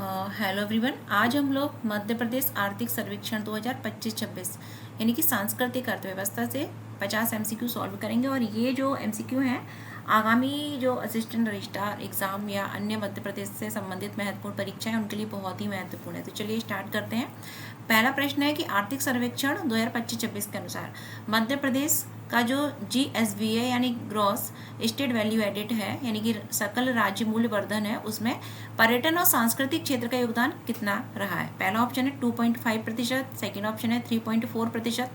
Hello everyone. आज हम लोग मध्य प्रदेश आर्थिक सर्वेक्षण 2025-26 यानी कि सांस्कृतिक अर्थव्यवस्था से 50 एमसीक्यू सॉल्व करेंगे। और ये जो एमसीक्यू हैं आगामी जो असिस्टेंट रजिस्ट्रार एग्ज़ाम या अन्य मध्य प्रदेश से संबंधित महत्वपूर्ण परीक्षाएं उनके लिए बहुत ही महत्वपूर्ण है। तो चलिए स्टार्ट करते हैं। पहला प्रश्न है कि आर्थिक सर्वेक्षण 2025-26 के अनुसार मध्य प्रदेश का जो GSVA यानी ग्रॉस स्टेट वैल्यू एडिड है यानी कि सकल राज्य मूल्य वर्धन है, उसमें पर्यटन और सांस्कृतिक क्षेत्र का योगदान कितना रहा है। पहला ऑप्शन है 2.5%, सेकेंड ऑप्शन है 3.4%,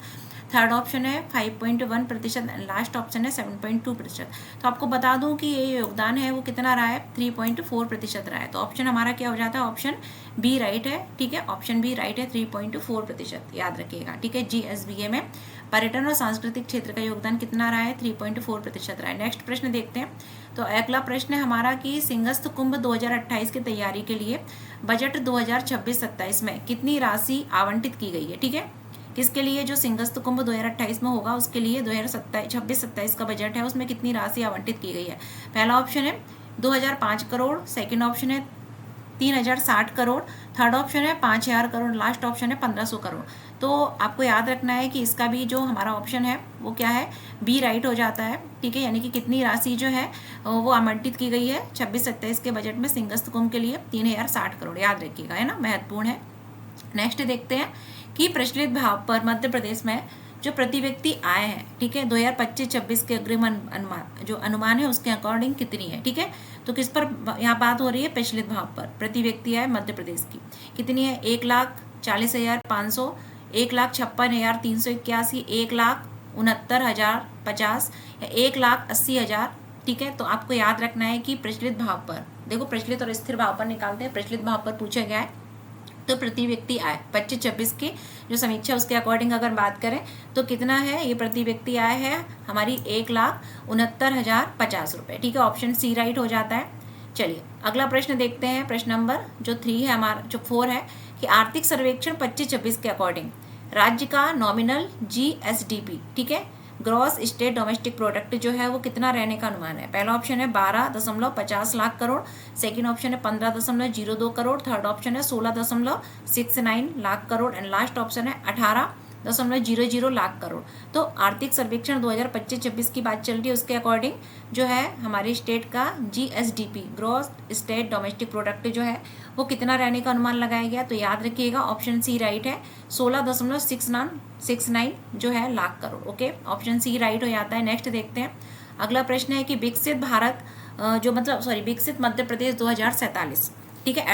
थर्ड ऑप्शन है 5.1% एंड लास्ट ऑप्शन है 7.2%। तो आपको बता दूं कि ये योगदान है वो कितना रहा है, 3.4% रहा है। तो ऑप्शन हमारा क्या हो जाता है, ऑप्शन बी राइट है। ठीक है, ऑप्शन बी राइट है, 3.4% याद रखिएगा। ठीक है, GSVA में पर्यटन और सांस्कृतिक क्षेत्र का योगदान कितना रहा है, 3.4% रहा है। नेक्स्ट प्रश्न देखते हैं। तो अगला प्रश्न है हमारा कि सिंहस्थ कुंभ 2028 की तैयारी के लिए बजट 2026-27 में कितनी राशि आवंटित की गई है। ठीक है, किसके लिए, जो सिंहस्थ कुंभ 2028 में होगा उसके लिए 2026-27 का बजट है, उसमें कितनी राशि आवंटित की गई है। पहला ऑप्शन है 2005 करोड़, सेकेंड ऑप्शन है 3060 करोड़, थर्ड ऑप्शन है 5000 करोड़, लास्ट ऑप्शन है 1500 करोड़। तो आपको याद रखना है कि इसका भी जो हमारा ऑप्शन है वो क्या है, बी राइट हो जाता है। ठीक है, यानी कि कितनी राशि जो है वो आवंटित की गई है 26-27 के बजट में सिंहस्थ कुंभ के लिए 3060 करोड़, याद रखिएगा, है ना, महत्वपूर्ण है। नेक्स्ट देखते हैं कि प्रचलित भाव पर मध्य प्रदेश में जो प्रति व्यक्ति आय है, ठीक है, 2025-26 के अग्रिम अनुमान जो अनुमान है उसके अकॉर्डिंग कितनी है। ठीक है, तो किस पर यहाँ बात हो रही है, प्रचलित भाव पर प्रति व्यक्ति आय मध्य प्रदेश की कितनी है, 1,40,500, 1,56,381, 1,69,050 या 1,80,000। ठीक है, तो आपको याद रखना है कि प्रचलित भाव पर, देखो प्रचलित और स्थिर भाव पर निकालते हैं, प्रचलित भाव पर पूछा गया है। तो प्रति व्यक्ति आय 25-26 की जो समीक्षा उसके अकॉर्डिंग अगर बात करें तो कितना है, ये प्रति व्यक्ति आय है हमारी 1,69,050 रुपये। ठीक है, ऑप्शन सी राइट हो जाता है। चलिए अगला प्रश्न देखते हैं। प्रश्न नंबर जो 3 है, हमारा जो 4 है कि आर्थिक सर्वेक्षण 25-26 के अकॉर्डिंग राज्य का नॉमिनल GSDP, ठीक है, ग्रॉस स्टेट डोमेस्टिक प्रोडक्ट जो है वो कितना रहने का अनुमान है। पहला ऑप्शन है 12.50 लाख करोड़, सेकेंड ऑप्शन है 15.02 करोड़, थर्ड ऑप्शन है 16.69 lakh crore and last option है 18.00 लाख करोड़। तो आर्थिक सर्वेक्षण 2025-26 की बात चल रही है, उसके अकॉर्डिंग जो है हमारे स्टेट का GSDP gross state domestic product जो है वो कितना रहने का अनुमान लगाया गया। तो याद रखिएगा ऑप्शन सी राइट है, 16.69 जो है lakh crore. Okay, option C right हो जाता है। नेक्स्ट देखते हैं। अगला प्रश्न है कि विकसित भारत विकसित मध्य प्रदेश 2047, ठीक है,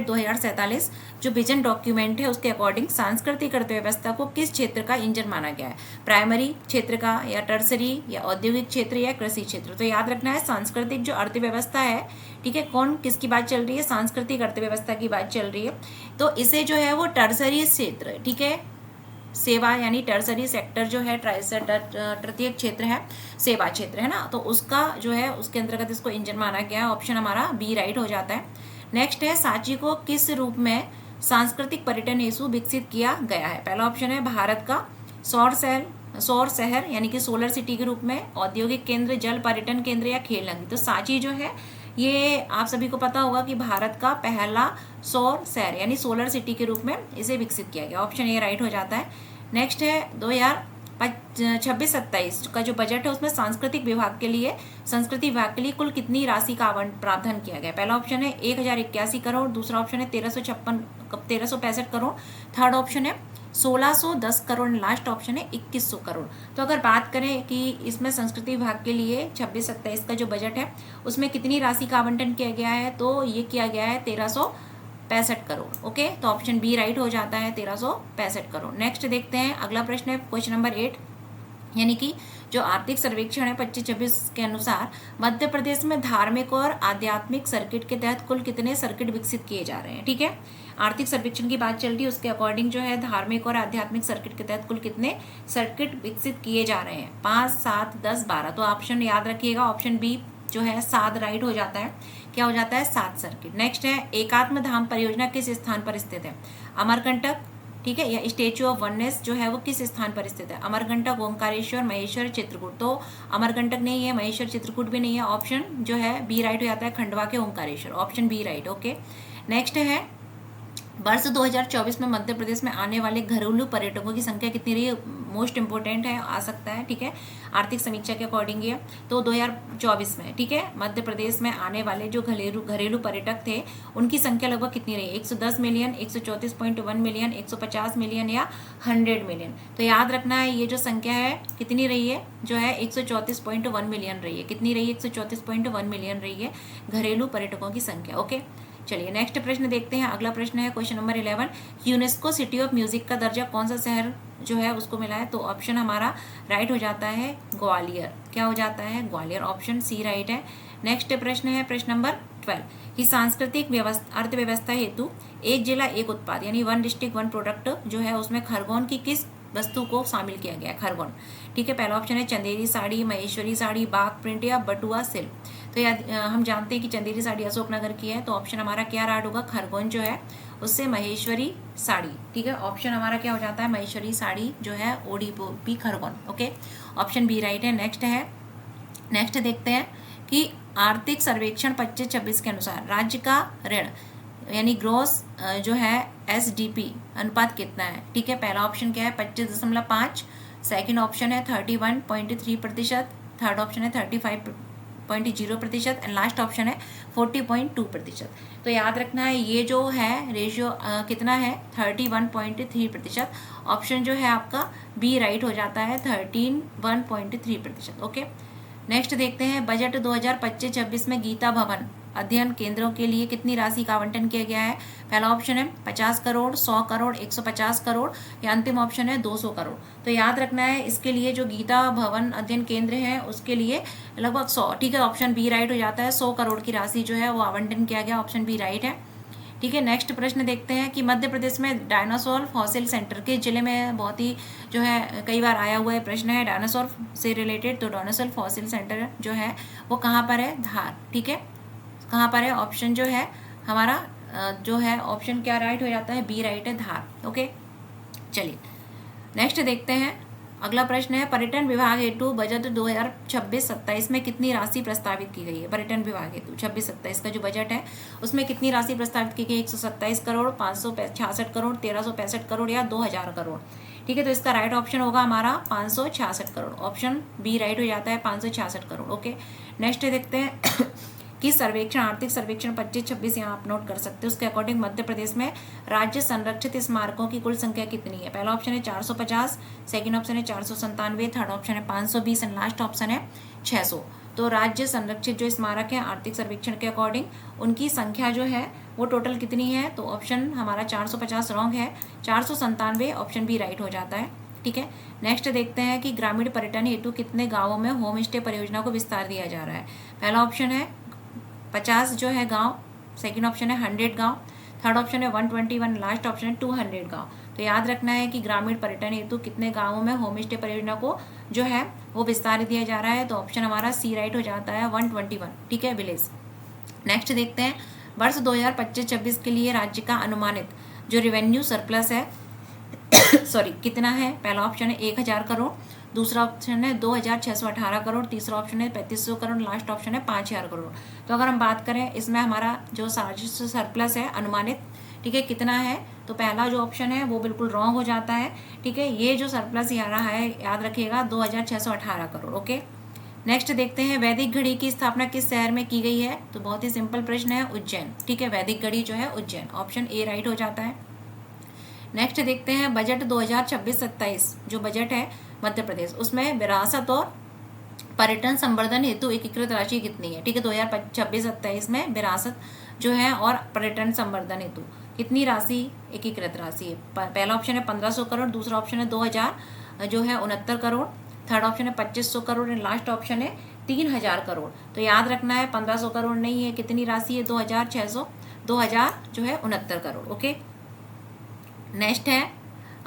@2047 जो विजन डॉक्यूमेंट है उसके अकॉर्डिंग सांस्कृतिक अर्थव्यवस्था को किस क्षेत्र का इंजन माना गया है, प्राइमरी क्षेत्र का या टर्सरी या औद्योगिक क्षेत्र या कृषि क्षेत्र। तो याद रखना है सांस्कृतिक जो अर्थव्यवस्था है, ठीक है, कौन किसकी बात चल रही है, सांस्कृतिक अर्थव्यवस्था की बात चल रही है। तो इसे जो है वो टर्सरी क्षेत्र, ठीक है, सेवा यानी टर्सरी सेक्टर जो है तृतीय क्षेत्र है, सेवा क्षेत्र है ना, तो उसका जो है उसके अंतर्गत इसको इंजन माना गया है। ऑप्शन हमारा बी राइट हो जाता है। नेक्स्ट है सांची को किस रूप में सांस्कृतिक पर्यटन हेतु विकसित किया गया है। पहला ऑप्शन है भारत का सौर शहर यानी कि सोलर सिटी के रूप में, औद्योगिक केंद्र, जल पर्यटन केंद्र या खेल नगरी। तो सांची जो है ये आप सभी को पता होगा कि भारत का पहला सौर शहर यानी सोलर सिटी के रूप में इसे विकसित किया गया। ऑप्शन ए राइट हो जाता है। नेक्स्ट है 2026-27 का जो बजट है उसमें संस्कृति विभाग के लिए कुल कितनी राशि का प्रावधान किया गया। पहला ऑप्शन है 1081 करोड़, दूसरा ऑप्शन है 1365 करोड़, थर्ड ऑप्शन है 1610 करोड़, लास्ट ऑप्शन है 2100 करोड़। तो अगर बात करें कि इसमें संस्कृति विभाग के लिए 26-27 का जो बजट है उसमें कितनी राशि का आवंटन किया गया है, तो ये किया गया है 1365 करोड़। ओके, तो ऑप्शन बी राइट हो जाता है, 1365 करोड़। नेक्स्ट देखते हैं। अगला प्रश्न है क्वेश्चन नंबर 8 यानी कि जो आर्थिक सर्वेक्षण है 25-26 के अनुसार मध्य प्रदेश में धार्मिक और आध्यात्मिक सर्किट के तहत कुल कितने सर्किट विकसित किए जा रहे हैं। ठीक है, आर्थिक सर्वेक्षण की बात चल रही है, उसके अकॉर्डिंग जो है धार्मिक और आध्यात्मिक सर्किट के तहत कुल कितने सर्किट विकसित किए जा रहे हैं, 5, 7, 10, 12। तो ऑप्शन याद रखिएगा, ऑप्शन बी जो है 7 राइट हो जाता है। क्या हो जाता है, 7 सर्किट। नेक्स्ट है एकात्म धाम परियोजना किस स्थान पर स्थित है, अमरकंटक, ठीक है, या स्टेच्यू ऑफ वननेस जो है वो किस स्थान पर स्थित है, अमरकंटक, ओंकारेश्वर, महेश्वर, चित्रकूट। तो अमरकंटक नहीं है, महेश्वर, चित्रकूट भी नहीं है, ऑप्शन जो है बी राइट हो जाता है, खंडवा के Omkareshwar. Option B right. Okay, next है वर्ष 2024 में मध्य प्रदेश में आने वाले घरेलू पर्यटकों की संख्या कितनी रही है, मोस्ट इंपोर्टेंट है, आ सकता है, ठीक है, आर्थिक समीक्षा के अकॉर्डिंग ये। तो 2024 में, ठीक है, मध्य प्रदेश में आने वाले जो घरेलू पर्यटक थे उनकी संख्या लगभग कितनी रही, 110 मिलियन, 134.1 मिलियन, 150 मिलियन या 100 मिलियन। तो याद रखना है ये जो संख्या है कितनी रही है, जो है 134.1 मिलियन रही है। कितनी रही है, 134.1 मिलियन रही है घरेलू पर्यटकों की संख्या। ओके, चलिए नेक्स्ट प्रश्न देखते हैं। अगला प्रश्न है question number 11, UNESCO city of music का दर्जा कौन सा शहर जो है उसको मिला है। तो ऑप्शन हमारा राइट हो जाता है ग्वालियर। क्या हो जाता है, ग्वालियर, ऑप्शन सी राइट है। नेक्स्ट प्रश्न है प्रश्न नंबर 12 कि सांस्कृतिक अर्थव्यवस्था हेतु एक जिला एक उत्पाद यानी वन डिस्ट्रिक्ट वन प्रोडक्ट जो है उसमें खरगोन की किस वस्तु को शामिल किया गया है, खरगोन, ठीक है। पहला ऑप्शन है चंदेरी साड़ी, महेश्वरी साड़ी, बाग प्रिंट या बटुआ सिल्क। तो याद हम जानते हैं कि चंदेरी साड़ी अशोकनगर की है, तो ऑप्शन हमारा क्या राइट होगा, खरगोन जो है उससे महेश्वरी साड़ी, ठीक है। ऑप्शन हमारा क्या हो जाता है, महेश्वरी साड़ी जो है ODP Khargone. Okay, option B right है। नेक्स्ट देखते हैं कि आर्थिक सर्वेक्षण 25-26 के अनुसार राज्य का ऋण यानी ग्रोस जो है एसडीपी अनुपात कितना है, ठीक है। पहला ऑप्शन क्या है 25.5, सेकेंड ऑप्शन है 31.3%, थर्ड ऑप्शन है 35.0% एंड लास्ट ऑप्शन है 40.2%। तो याद रखना है ये जो है रेशियो कितना है 31.3%। ऑप्शन जो है आपका बी राइट हो जाता है 31.3%। ओके, नेक्स्ट देखते हैं बजट 2025-26 में गीता भवन अध्ययन केंद्रों के लिए कितनी राशि का आवंटन किया गया है। पहला ऑप्शन है 50 करोड़, 100 करोड़, 150 करोड़ या अंतिम ऑप्शन है 200 करोड़। तो याद रखना है इसके लिए जो गीता भवन अध्ययन केंद्र है उसके लिए लगभग 100, ठीक है। ऑप्शन बी राइट हो जाता है, 100 करोड़ की राशि जो है वो आवंटन किया गया, ऑप्शन बी राइट है, ठीक है। नेक्स्ट प्रश्न देखते हैं कि मध्य प्रदेश में डायनासोर फॉसिल सेंटर के जिले में बहुत ही जो है कई बार आया हुआ है प्रश्न है डायनासोर से रिलेटेड। तो डायनासोर फॉसिल सेंटर जो है वो कहाँ पर है, धार, ठीक है। कहाँ पर है, ऑप्शन जो है हमारा जो है ऑप्शन क्या राइट हो जाता है, बी राइट है, धार। ओके, चलिए नेक्स्ट देखते हैं। अगला प्रश्न है पर्यटन विभाग हेतु बजट 2026-27 में कितनी राशि प्रस्तावित की गई है। पर्यटन विभाग हेतु 26-27 का जो बजट है उसमें कितनी राशि प्रस्तावित की गई, 127 करोड़, 566 करोड़, 1365 करोड़ या 2000 करोड़, ठीक है। तो इसका राइट ऑप्शन होगा हमारा 566 करोड़, ऑप्शन बी राइट हो जाता है 566 करोड़। ओके, नेक्स्ट देखते हैं कि सर्वेक्षण आर्थिक सर्वेक्षण 25-26 यहाँ आप नोट कर सकते हो, उसके अकॉर्डिंग मध्य प्रदेश में राज्य संरक्षित स्मारकों की कुल संख्या कितनी है। पहला ऑप्शन है 450, सेकंड ऑप्शन है 497, थर्ड ऑप्शन है 520 एंड लास्ट ऑप्शन है 600। तो राज्य संरक्षित जो स्मारक है आर्थिक सर्वेक्षण के अकॉर्डिंग उनकी संख्या जो है वो टोटल कितनी है। तो ऑप्शन हमारा 450 रॉन्ग है, 497 ऑप्शन बी राइट हो जाता है, ठीक है। नेक्स्ट देखते हैं कि ग्रामीण पर्यटन हेतु कितने गाँवों में होम स्टे परियोजना को विस्तार दिया जा रहा है। पहला ऑप्शन है 50 जो है गांव, सेकंड ऑप्शन है 100 गांव, थर्ड ऑप्शन है 121, लास्ट ऑप्शन है 200 गांव। तो याद रखना है कि ग्रामीण पर्यटन हेतु कितने गांवों में होम स्टे परियोजना को जो है वो विस्तार दिया जा रहा है। तो ऑप्शन हमारा सी राइट हो जाता है 121, ठीक है, विलेज। नेक्स्ट देखते हैं वर्ष 2025-26 के लिए राज्य का अनुमानित जो रेवेन्यू सरप्लस है सॉरी कितना है। पहला ऑप्शन है 1000 करोड़, दूसरा ऑप्शन है 2618 करोड़, तीसरा ऑप्शन है 3500 करोड़, लास्ट ऑप्शन है 5000 करोड़। तो अगर हम बात करें इसमें हमारा जो राजस्व सरप्लस है अनुमानित, ठीक है, कितना है। तो पहला जो ऑप्शन है वो बिल्कुल रॉन्ग हो जाता है, ठीक है। ये जो सरप्लस आ रहा है याद रखिएगा 2618 करोड़। ओके, नेक्स्ट देखते हैं वैदिक घड़ी की स्थापना किस शहर में की गई है। तो बहुत ही सिंपल प्रश्न है, उज्जैन, ठीक है। वैदिक घड़ी जो है उज्जैन, ऑप्शन ए राइट हो जाता है। नेक्स्ट देखते हैं बजट 2026-27 जो बजट है मध्य प्रदेश उसमें विरासत और पर्यटन संवर्धन हेतु एकीकृत राशि कितनी है, ठीक है। 2026-27 में विरासत जो है और पर्यटन संवर्धन हेतु कितनी राशि एकीकृत राशि है। पहला ऑप्शन है 1500 करोड़, दूसरा ऑप्शन है 2000 जो है 69 करोड़, थर्ड ऑप्शन है 2500 करोड़ एंड लास्ट ऑप्शन है 3000 करोड़। तो याद रखना है 1500 करोड़ नहीं है, कितनी राशि है 2000 जो है 69 करोड़। ओके, नेक्स्ट है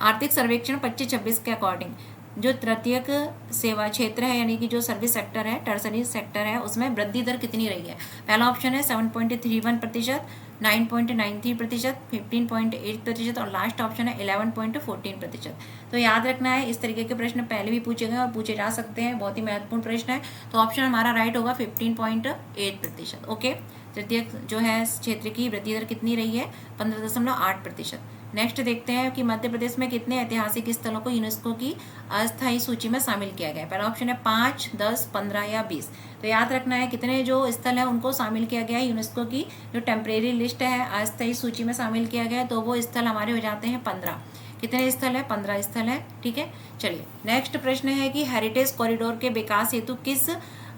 आर्थिक सर्वेक्षण 25-26 के अकॉर्डिंग जो तृतीयक सेवा क्षेत्र है यानी कि जो सर्विस सेक्टर है, टर्सरी सेक्टर है, उसमें वृद्धि दर कितनी रही है। पहला ऑप्शन है 7.31%, 9.93%, 15.8% और लास्ट ऑप्शन है 11.14%। तो याद रखना है इस तरीके के प्रश्न पहले भी पूछे गए और पूछे जा सकते हैं, बहुत ही महत्वपूर्ण प्रश्न है। तो ऑप्शन हमारा राइट होगा 15.8%। ओके, तृतीयक जो है क्षेत्र की वृद्धि दर कितनी रही है, 15.8%। नेक्स्ट देखते हैं कि मध्य प्रदेश में कितने ऐतिहासिक स्थलों को यूनेस्को की अस्थायी सूची में शामिल किया गया है। पहला ऑप्शन है 5, 10, 15 या 20। तो याद रखना है कितने जो स्थल हैं उनको शामिल किया गया है यूनेस्को की जो टेम्परेरी लिस्ट है, अस्थायी सूची में शामिल किया गया है, तो वो स्थल हमारे हो जाते हैं 15। कितने स्थल है, 15 स्थल है, ठीक है। चलिए नेक्स्ट प्रश्न है कि हेरिटेज कॉरिडोर के विकास हेतु किस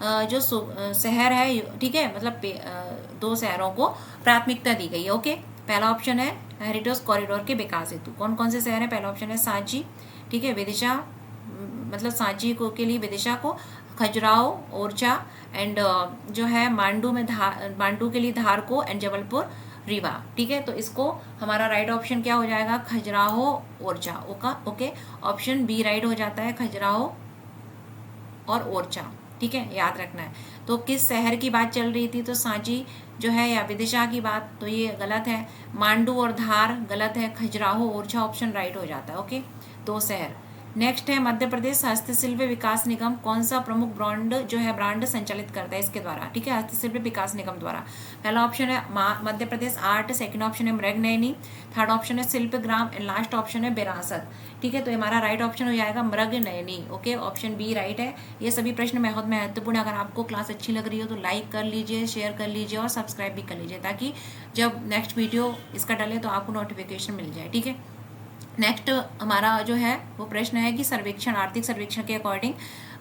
जो शहर है, ठीक है, मतलब 2 शहरों को प्राथमिकता दी गई है। ओके, पहला ऑप्शन है हेरिटेज कॉरिडोर के विकास हेतु कौन कौन से शहर है, पहला ऑप्शन है सांची, ठीक है, विदिशा, मतलब सांची को के लिए विदिशा को, खजुराहो, ओरछा एंड जो है मांडू के लिए धार को एंड जबलपुर रीवा, ठीक है। तो इसको हमारा राइट ऑप्शन क्या हो जाएगा, Khajuraho Orchha. Okay, option B right हो जाता है, खजुराहो और ओरछा, ठीक है, याद रखना है। तो किस शहर की बात चल रही थी, तो सांची जो है या विदिशा की बात, तो ये गलत है। मांडू और धार गलत है, खजुराहो ओरछा ऑप्शन राइट हो जाता है। ओके, 2 शहर। नेक्स्ट है मध्य प्रदेश हस्तशिल्प विकास निगम कौन सा प्रमुख ब्रांड संचालित करता है इसके द्वारा, ठीक है, हस्तशिल्प विकास निगम द्वारा। पहला ऑप्शन है Madhya Pradesh art, second option है मृगनयनी, थर्ड ऑप्शन है शिल्पग्राम एंड लास्ट ऑप्शन है विरासत, ठीक है। तो हमारा राइट ऑप्शन हो जाएगा Mrignayani. Okay, option B right है। ये सभी प्रश्न बहुत महत्वपूर्ण है। अगर आपको क्लास अच्छी लग रही हो तो लाइक कर लीजिए, शेयर कर लीजिए और सब्सक्राइब भी कर लीजिए ताकि जब नेक्स्ट वीडियो इसका डले तो आपको नोटिफिकेशन मिल जाए, ठीक है। नेक्स्ट हमारा जो है वो प्रश्न है कि सर्वेक्षण, आर्थिक सर्वेक्षण के अकॉर्डिंग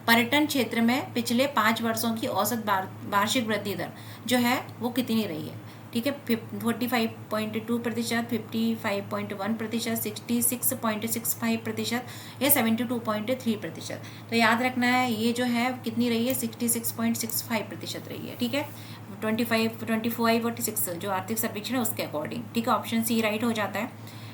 पर्यटन क्षेत्र में पिछले 5 वर्षों की औसत वार्षिक वृद्धि दर जो है वो कितनी रही है, ठीक है। 45.2%, 55.1%, 66.65% या 72.3%। तो याद रखना है ये जो है कितनी रही है, 66.65% रही है, ठीक है। 24 जो आर्थिक सर्वेक्षण है उसके अकॉर्डिंग, ठीक है, ऑप्शन सी राइट हो जाता है।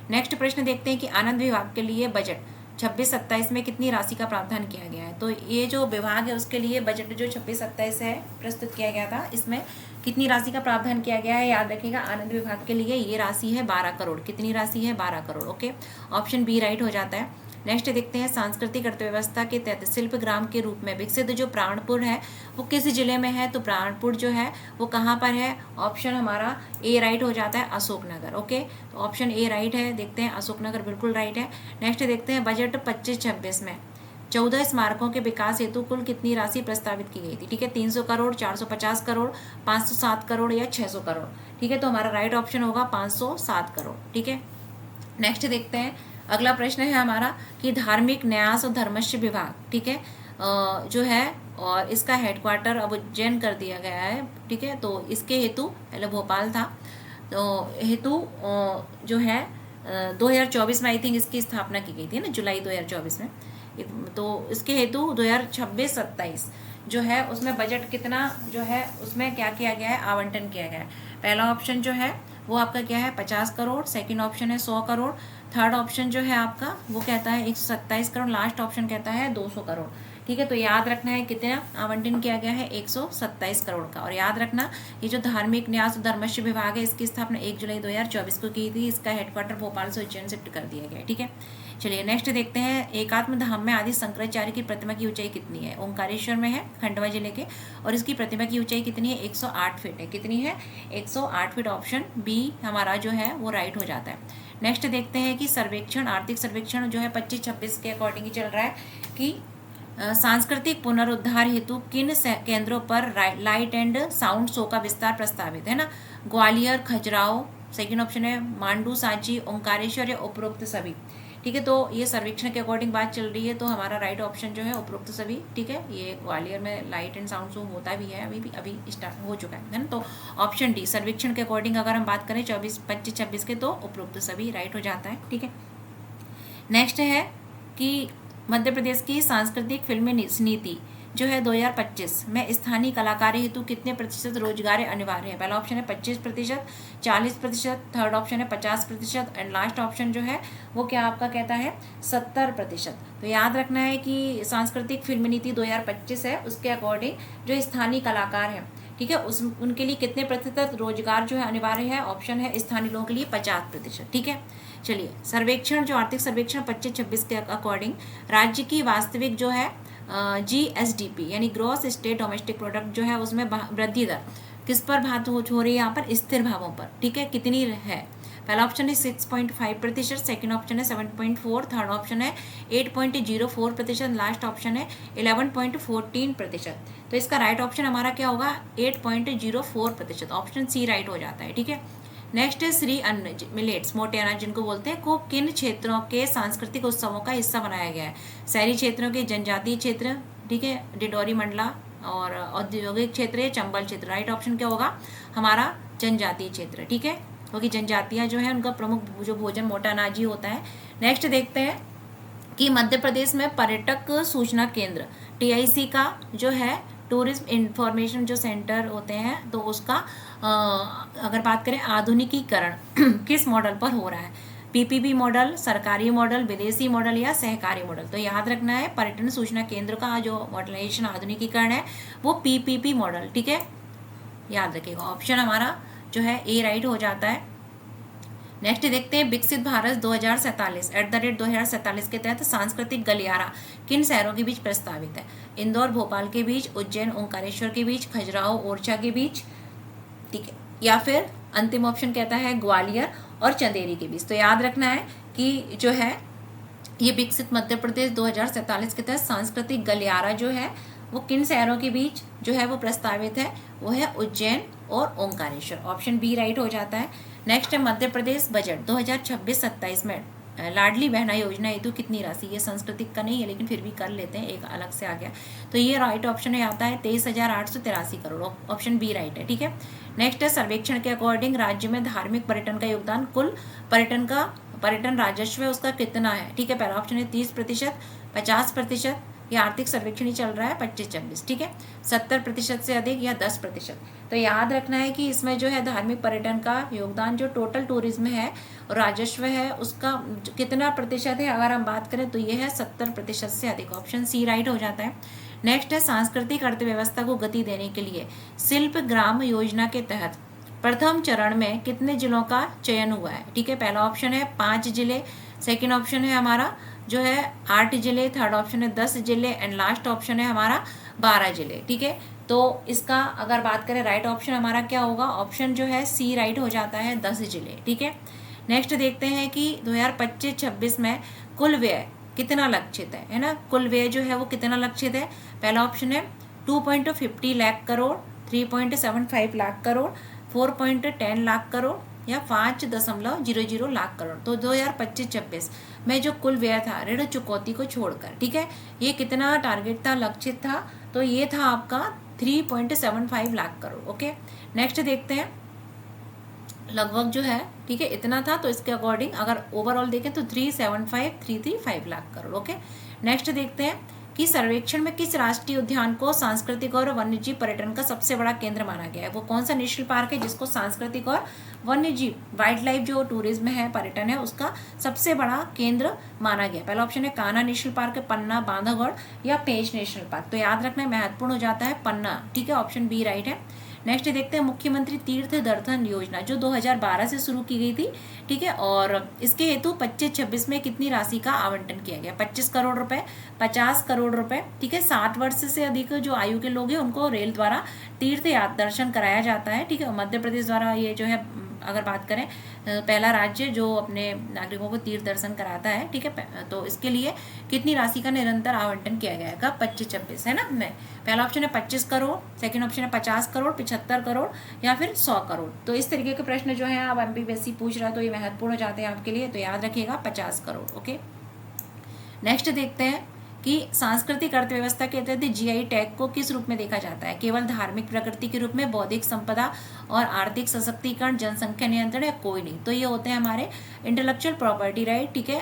नेक्स्ट प्रश्न देखते हैं कि आनंद विभाग के लिए बजट 26-27 में कितनी राशि का प्रावधान किया गया है। तो ये जो विभाग है उसके लिए बजट जो 26-27 है प्रस्तुत किया गया था, इसमें कितनी राशि का प्रावधान किया गया है, याद रखिएगा आनंद विभाग के लिए ये राशि है 12 करोड़। कितनी राशि है, 12 crore. Okay, option B right हो जाता है। नेक्स्ट देखते हैं सांस्कृतिक अर्थव्यवस्था के तहत शिल्प ग्राम के रूप में विकसित जो प्राणपुर है वो किस जिले में है, तो प्राणपुर जो है वो कहाँ पर है, ऑप्शन हमारा ए राइट हो जाता है, अशोकनगर। ओके, तो ऑप्शन ए राइट है, देखते हैं अशोकनगर बिल्कुल राइट है। नेक्स्ट देखते हैं बजट 25-26 में 14 स्मारकों के विकास हेतु कुल कितनी राशि प्रस्तावित की गई थी, ठीक है, 300 करोड़, 450 करोड़, 507 करोड़ या 600 करोड़, ठीक है। तो हमारा राइट ऑप्शन होगा 507 करोड़, ठीक है। नेक्स्ट देखते हैं अगला प्रश्न है हमारा कि धार्मिक न्यास और धर्मस्य विभाग, ठीक है, जो है और इसका हेडक्वार्टर अब उज्जैन कर दिया गया है, ठीक है। तो इसके हेतु पहले भोपाल था, तो हेतु जो है 2024 में आई थिंक इसकी स्थापना की गई थी ना, जुलाई 2024 में। तो इसके हेतु 2026-27 जो है उसमें बजट कितना जो है उसमें क्या किया गया है, आवंटन किया गया है। पहला ऑप्शन जो है वो आपका क्या है, 50 करोड़, सेकंड ऑप्शन है 100 करोड़, थर्ड ऑप्शन जो है आपका वो कहता है 127 करोड़, लास्ट ऑप्शन कहता है 200 करोड़, ठीक है। तो याद रखना है कितना आवंटन किया गया है, 127 करोड़ का। और याद रखना ये जो धार्मिक न्यास और धर्मस्य विभाग है इसकी स्थापना 1 जुलाई 2024 को की थी। इसका हेडक्वार्टर भोपाल से उज्जैन शिफ्ट कर दिया गया है, ठीक है। चलिए नेक्स्ट देखते हैं एकात्म धाम में आदि शंकराचार्य की प्रतिमा की ऊंचाई कितनी है, ओंकारेश्वर में है खंडवा जिले के, और इसकी प्रतिमा की ऊंचाई कितनी है, 108 फीट है। कितनी है, 108 फीट, ऑप्शन बी हमारा जो है वो राइट हो जाता है। नेक्स्ट देखते हैं कि सर्वेक्षण, आर्थिक सर्वेक्षण जो है 25-26 के अकॉर्डिंग ही चल रहा है कि सांस्कृतिक पुनरुद्धार हेतु किन केंद्रों पर लाइट एंड साउंड शो का विस्तार प्रस्तावित है ना, ग्वालियर, खजुराहो, सेकंड ऑप्शन है मांडू, सांची, ओंकारेश्वर या उपरोक्त सभी, ठीक है। तो ये सर्वेक्षण के अकॉर्डिंग बात चल रही है, तो हमारा राइट ऑप्शन जो है उपरोक्त सभी, ठीक है। ये ग्वालियर में लाइट एंड साउंड शो होता भी है, अभी स्टार्ट हो चुका है ना। तो ऑप्शन डी सर्वेक्षण के अकॉर्डिंग अगर हम बात करें 25-26 के, तो उपरोक्त सभी राइट हो जाता है, ठीक है। नेक्स्ट है कि मध्य प्रदेश की सांस्कृतिक फिल्म नीति जो है 2025 में स्थानीय कलाकारों हेतु कितने प्रतिशत रोजगार अनिवार्य है। पहला ऑप्शन है 25%, 40%, थर्ड ऑप्शन है 50% एंड लास्ट ऑप्शन जो है वो क्या आपका कहता है 70%। तो याद रखना है कि सांस्कृतिक फिल्म नीति 2025 है, उसके अकॉर्डिंग जो स्थानीय कलाकार हैं, ठीक है, उनके लिए कितने प्रतिशत रोजगार जो है अनिवार्य है, ऑप्शन है स्थानीय लोगों के लिए 50%, ठीक है। चलिए सर्वेक्षण जो आर्थिक सर्वेक्षण 25-26 के अकॉर्डिंग राज्य की वास्तविक जो है GSDP यानी ग्रॉस स्टेट डोमेस्टिक प्रोडक्ट जो है उसमें वृद्धि दर किस पर बात हो रही है यहाँ पर, स्थिर भावों पर, ठीक है, कितनी है। पहला ऑप्शन है 6.5%, सेकेंड ऑप्शन है 7.4, थर्ड ऑप्शन है 8.04%, लास्ट ऑप्शन है 11.14%। तो इसका राइट ऑप्शन हमारा क्या होगा, 8.04%, ऑप्शन सी राइट हो जाता है, ठीक है। नेक्स्ट है श्री अन्न मिलेट्स, मोटे अनाज जिनको बोलते हैं, को किन क्षेत्रों के सांस्कृतिक उत्सवों का हिस्सा बनाया गया है। शहरी क्षेत्रों के, जनजातीय क्षेत्र, ठीक है, डिडोरी मंडला, और औद्योगिक क्षेत्र है चंबल क्षेत्र। राइट ऑप्शन क्या होगा हमारा, जनजातीय क्षेत्र, ठीक है, क्योंकि जनजातियां जो है उनका प्रमुख जो भोजन मोटा अनाज ही होता है। नेक्स्ट देखते हैं कि मध्य प्रदेश में पर्यटक सूचना केंद्र TIC का जो है टूरिज्म इंफॉर्मेशन जो सेंटर होते हैं, तो उसका अगर बात करें आधुनिकीकरण किस मॉडल पर हो रहा है, PPP मॉडल, सरकारी मॉडल, विदेशी मॉडल या सहकारी मॉडल। तो याद रखना है पर्यटन सूचना केंद्र का जो मॉडर्नाइजेशन आधुनिकीकरण है वो PPP मॉडल, ठीक है, याद रखिएगा। ऑप्शन हमारा जो है ए राइट हो जाता है। नेक्स्ट देखते हैं विकसित भारत 2047 @2047 के तहत सांस्कृतिक गलियारा किन शहरों के बीच प्रस्तावित है। इंदौर भोपाल के बीच, उज्जैन ओंकारेश्वर के बीच, खजुराहो ओरछा के बीच, ठीक है, या फिर अंतिम ऑप्शन कहता है ग्वालियर और चंदेरी के बीच। तो याद रखना है कि जो है ये विकसित मध्य प्रदेश 2047 के तहत सांस्कृतिक गलियारा जो है वो किन शहरों के बीच जो है वो प्रस्तावित है, वो है उज्जैन और ओंकारेश्वर, ऑप्शन बी राइट हो जाता है। नेक्स्ट है मध्य प्रदेश बजट 2026-27 में लाडली बहना योजना हेतु कितनी राशि, ये सांस्कृतिक का नहीं है लेकिन फिर भी कर लेते हैं, एक अलग से आ गया, तो ये राइट ऑप्शन है आता है 23,883 करोड़, ऑप्शन बी राइट है, ठीक है। नेक्स्ट है सर्वेक्षण के अकॉर्डिंग राज्य में धार्मिक पर्यटन का योगदान कुल पर्यटन राजस्व है उसका कितना है, ठीक है। पहला ऑप्शन है 30%, 50%, या आर्थिक सर्वेक्षण ही चल रहा है 25-26, ठीक है, 70% से अधिक या 10%। तो याद रखना है कि इसमें जो है धार्मिक पर्यटन का योगदान जो टोटल टूरिज्म है और राजस्व है उसका कितना प्रतिशत है, अगर हम बात करें तो ये है 70% से अधिक, ऑप्शन सी राइट हो जाता है। नेक्स्ट है सांस्कृतिक अर्थव्यवस्था को गति देने के लिए शिल्प ग्राम योजना के तहत प्रथम चरण में कितने जिलों का चयन हुआ है, ठीक है। पहला ऑप्शन है 5 जिले, सेकेंड ऑप्शन है हमारा जो है 8 जिले, थर्ड ऑप्शन है 10 जिले एंड लास्ट ऑप्शन है हमारा 12 जिले, ठीक है। तो इसका अगर बात करें राइट ऑप्शन हमारा क्या होगा, ऑप्शन जो है सी राइट हो जाता है 10 जिले, ठीक है। नेक्स्ट देखते हैं कि 2025-26 में कुल व्यय कितना लक्षित है ना, कुल व्यय जो है वो कितना लक्षित है। पहला ऑप्शन है 2.50 लाख करोड़, 3.75 लाख करोड़, 4.10 लाख करोड़ या 5.00 लाख करोड़। तो 2025-26 में जो कुल व्यय था ऋण चुकौती को छोड़कर, ठीक है, ये कितना टारगेट था, लक्षित था, तो ये था आपका 3.75 लाख करोड़, ओके। नेक्स्ट देखते हैं लगभग जो है, ठीक है, इतना था, तो इसके अकॉर्डिंग अगर ओवरऑल देखें तो 335 लाख करोड़, ओके। नेक्स्ट देखते हैं कि सर्वेक्षण में किस राष्ट्रीय उद्यान को सांस्कृतिक और वन्यजीव पर्यटन का सबसे बड़ा केंद्र माना गया है, वो कौन सा नेशनल पार्क है जिसको सांस्कृतिक और वन्यजीव वाइल्ड लाइफ जो टूरिज्म है, पर्यटन है, उसका सबसे बड़ा केंद्र माना गया। पहला ऑप्शन है कान्हा नेशनल पार्क, पन्ना, बांधवगढ़ या पेंच नेशनल पार्क। तो याद रखना है महत्वपूर्ण हो जाता है पन्ना, ठीक है, ऑप्शन बी राइट है। नेक्स्ट देखते हैं मुख्यमंत्री तीर्थ दर्शन योजना जो 2012 से शुरू की गई थी, ठीक है, और इसके हेतु 25-26 में कितनी राशि का आवंटन किया गया, 25 करोड़ रुपए, 50 करोड़ रुपए, ठीक है। 60 वर्ष से अधिक जो आयु के लोग हैं उनको रेल द्वारा तीर्थ दर्शन कराया जाता है, ठीक है। मध्य प्रदेश द्वारा ये जो है अगर बात करें पहला राज्य जो अपने नागरिकों को तीर्थ दर्शन कराता है, ठीक है। तो इसके लिए कितनी राशि का निरंतर आवंटन किया गया है, 25-26 है ना। मैं पहला ऑप्शन है 25 करोड़, सेकंड ऑप्शन है 50 करोड़, 75 करोड़ या फिर 100 करोड़। तो इस तरीके के प्रश्न जो है आप MPSC पूछ रहा है तो ये महत्वपूर्ण हो जाते हैं आपके लिए, तो याद रखिएगा 50 करोड़, ओके। नेक्स्ट देखते हैं कि सांस्कृतिक अर्थव्यवस्था के तहत GI टैग को किस रूप में देखा जाता है, केवल धार्मिक प्रकृति के रूप में, बौद्धिक संपदा और आर्थिक सशक्तिकरण, जनसंख्या नियंत्रण या कोई नहीं। तो ये होते हैं हमारे इंटेलेक्चुअल प्रॉपर्टी राइट, ठीक है,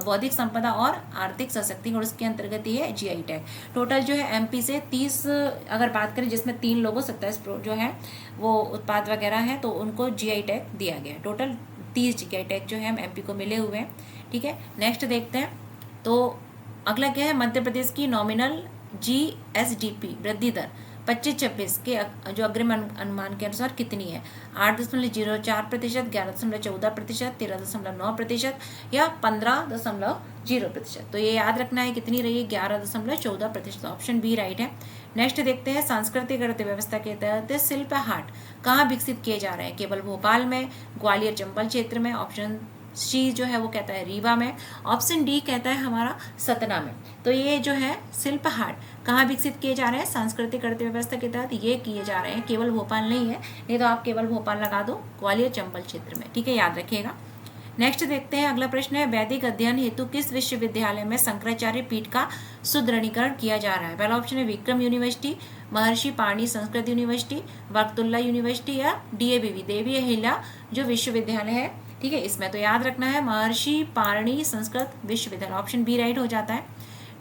बौद्धिक संपदा और आर्थिक सशक्तिकरण, उसके अंतर्गत ये GI टैग। टोटल जो है MP से 30 अगर बात करें जिसमें 3 लोगों 27 जो है वो उत्पाद वगैरह है तो उनको GI टैग दिया गया है। टोटल 30 GI टैग जो है MP को मिले हुए हैं, ठीक है। नेक्स्ट देखते हैं तो अगला क्या है, मध्य प्रदेश की नॉमिनल GSDP वृद्धि दर 25-26 के जो अग्रिम अनुमान के अनुसार कितनी है, 8.04%, 11.14%, 13.9% या 15.0%। तो ये याद रखना है कितनी रही है, 11.14%, ऑप्शन बी राइट है। नेक्स्ट देखते हैं सांस्कृतिक अर्थव्यवस्था के तहत शिल्प हाट कहाँ विकसित किए जा रहे हैं, केवल भोपाल में, ग्वालियर चंबल क्षेत्र में, ऑप्शन सी जो है वो कहता है रीवा में, ऑप्शन डी कहता है हमारा सतना में। तो ये जो है शिल्प हाट कहाँ विकसित किए जा रहे हैं, सांस्कृतिक अर्थव्यवस्था के तहत ये किए जा रहे हैं, केवल भोपाल नहीं है, नहीं तो आप केवल भोपाल लगा दो, ग्वालियर चंबल क्षेत्र में, ठीक है, याद रखिएगा। नेक्स्ट देखते हैं, अगला प्रश्न है, वैदिक अध्ययन हेतु किस विश्वविद्यालय में शंकराचार्य पीठ का सुदृढ़ीकरण किया जा रहा है। पहला ऑप्शन है विक्रम यूनिवर्सिटी, महर्षि पाणि संस्कृत यूनिवर्सिटी, बरकतुल्ला यूनिवर्सिटी या डीएवीवी देवी अहिल्या जो विश्वविद्यालय है, ठीक है, इसमें तो याद रखना है महर्षि पाणि संस्कृत विश्वविद्यालय, ऑप्शन बी राइट हो जाता है।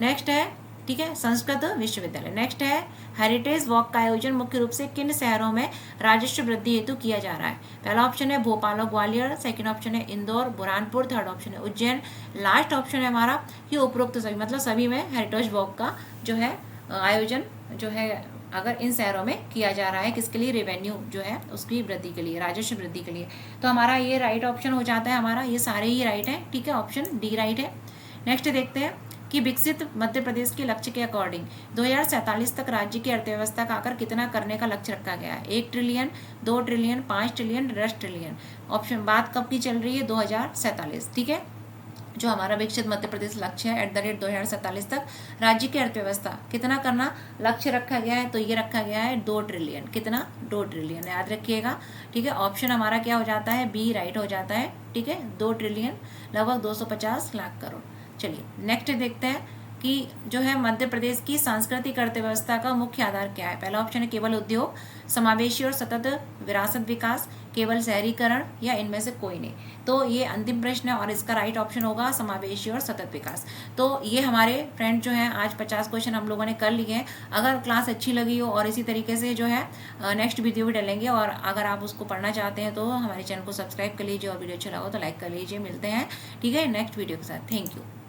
नेक्स्ट है, ठीक है, संस्कृत विश्वविद्यालय। नेक्स्ट है, हेरिटेज वॉक का आयोजन मुख्य रूप से किन शहरों में राजस्व वृद्धि हेतु किया जा रहा है। पहला ऑप्शन है भोपाल और ग्वालियर, सेकंड ऑप्शन है इंदौर बुरहानपुर, थर्ड ऑप्शन है उज्जैन, लास्ट ऑप्शन है हमारा ये उपरोक्त सभी, मतलब सभी में हेरिटेज वॉक का जो है आयोजन जो है अगर इन शहरों में किया जा रहा है, किसके लिए, रेवेन्यू जो है उसकी वृद्धि के लिए, राजस्व वृद्धि के लिए, तो हमारा ये राइट ऑप्शन हो जाता है, हमारा ये सारे ही राइट है, ठीक है, ऑप्शन डी राइट है। नेक्स्ट देखते हैं कि विकसित मध्य प्रदेश के लक्ष्य के अकॉर्डिंग 2047 तक राज्य की अर्थव्यवस्था का आकर कितना करने का लक्ष्य रखा गया है, 1 trillion, 2 trillion, 5 trillion, 10 trillion. Option बात कब की चल रही है, 2047, ठीक है, जो हमारा विकसित मध्य प्रदेश लक्ष्य है @2047 तक राज्य की अर्थव्यवस्था कितना करना लक्ष्य रखा गया है, तो ये रखा गया है 2 ट्रिलियन, कितना, 2 ट्रिलियन, याद रखिएगा, ठीक है, ऑप्शन हमारा क्या हो जाता है, बी राइट हो जाता है, ठीक है, 2 ट्रिलियन लगभग 250 लाख करोड़। चलिए नेक्स्ट देखते हैं कि जो है मध्य प्रदेश की सांस्कृतिक अर्थव्यवस्था का मुख्य आधार क्या है। पहला ऑप्शन है केवल उद्योग, समावेशी और सतत विरासत विकास, केवल शहरीकरण या इनमें से कोई नहीं। तो ये अंतिम प्रश्न है और इसका राइट ऑप्शन होगा समावेशी और सतत विकास। तो ये हमारे फ्रेंड जो हैं आज 50 क्वेश्चन हम लोगों ने कर लिए हैं। अगर क्लास अच्छी लगी हो और इसी तरीके से जो है नेक्स्ट वीडियो भी डालेंगे, और अगर आप उसको पढ़ना चाहते हैं तो हमारे चैनल को सब्सक्राइब कर लीजिए और वीडियो अच्छा लगा तो लाइक कर लीजिए। मिलते हैं, ठीक है, नेक्स्ट वीडियो के साथ। Thank you.